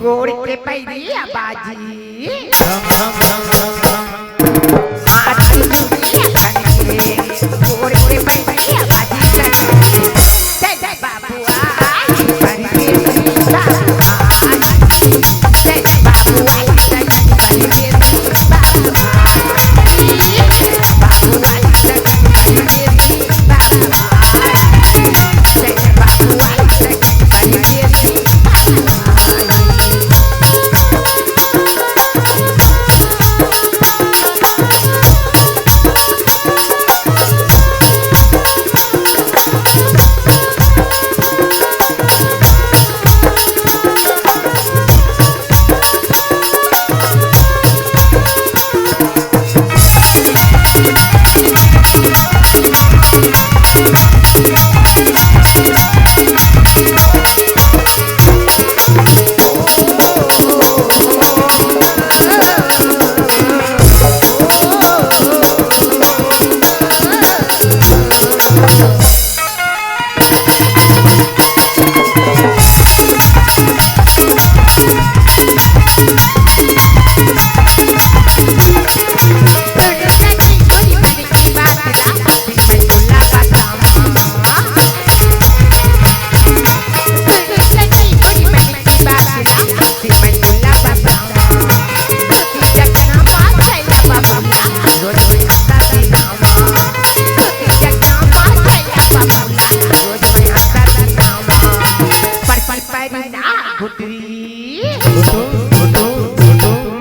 गोड़ के पैरिया बाजी गोड़ के पैरिया बाजी जय बाबुआ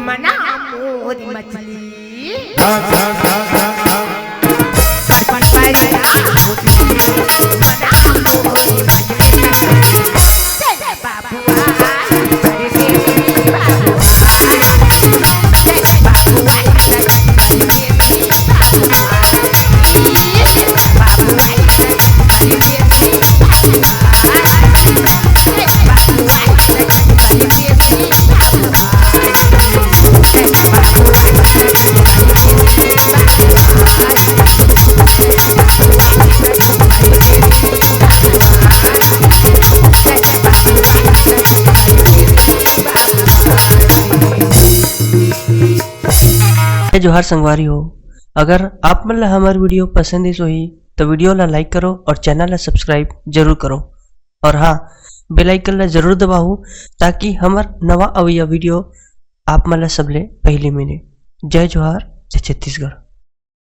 मना मोर मछली जोहार संगवारी हो। अगर आप मन ला हमार वीडियो पसंद है सोही तो वीडियो ला लाइक करो और चैनल ला सब्सक्राइब जरूर करो और हाँ बेल आइकन ला जरूर दबाओ ताकि हमार नवा अवैया वीडियो आप मन ला सबले पहले मिले। जय जोहार, जय छत्तीसगढ़।